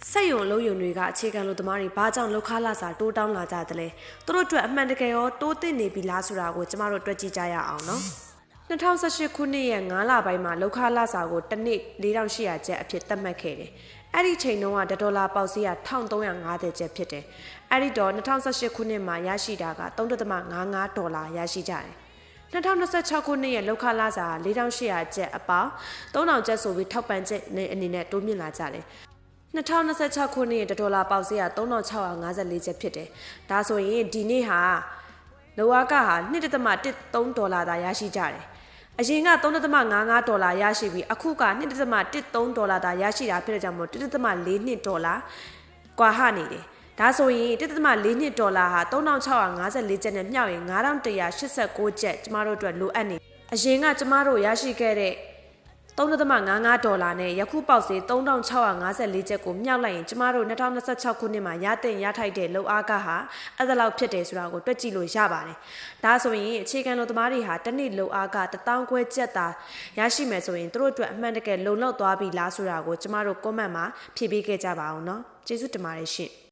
ဆက်ယုံလုံးယုံတွေကအခြေခံလို့သမားတွေဘာကြောင့်လောက်ခလာစာတိုးတောင်းလာကြတယ်လဲသူတို့အတွက်အမှန်တကယ်ရောတိုးသိနေပြီလားဆိုတာကိုကျမတို့တွေ့ကြည့်ကြရအောင်နော်2018ခုနှစ်ရဲ့9လပိုင်းမှာလောက်ခလာစာကိုတစ်နေ့4800ကျပ်အဖြစ်သတ်မှတ်ခဲ့တယ်အဲ့ဒီချိန်တုန်းက$ပေါက်ဈေးက1350ကျပ်ဖြစ်တယ်အဲ့ဒီတော့2018ခုနှစ်မှာရရှိတာက$3.55ရရှိကြတယ်2026ခုနှစ်ရဲ့လောက်ခလာစာ4800ကျပ်အပေါင်း3000ကျပ်ဆိုပြီးထောက်ပံ့ချက်အနေနဲ့တိုးမြင့်လာကြတယ်2026ခုနှစ်ရဲ့$ပေါက်ဈေးက$3654ကျပ်ဖြစ်တယ်။ဒါဆိုရင်ဒီနေ့ဟာလောကဟာ$1.13သာရရှိကြတယ်။အရင်က$3.55ရရှိပြီးအခုက$1.13သာရရှိတာဖြစ်တဲ့ကြောင့်မို့$1.42ကွာဟနေတယ်။ဒါဆိုရင်$1.42ဟာ$3654ကျပ်နဲ့မျှရင်$9189ကျပ်ကျမတို့အတွက်လိုအပ်နေ။အရင်ကကျမတို့ရရှိခဲ့တဲ့$3.55နဲ့ယခုပေါက်ဈေး$3654ကျပ်ကိုမြောက်လိုက်ရင်ကျမတို့2026ခုနှစ်မှာရတဲ့ရထိုက်တဲ့လောက်အားကဟာအဲ့ဒါလောက်ဖြစ်တယ်ဆိုတာကိုတွက်ကြည့်လို့ရပါတယ်။ဒါဆိုရင်အခြေခံလူသမားတွေဟာတစ်နေ့လောက်အားက1000ခွဲကျပ်သာရရှိမယ်ဆိုရင်တို့အတွက်အမှန်တကယ်လုံလောက်သွားပြီလားဆိုတာကိုကျမတို့ comment မှာဖြေပေးခဲ့ကြပါအောင်နော်။ကျေးဇူးတင်ပါတယ်ရှင်။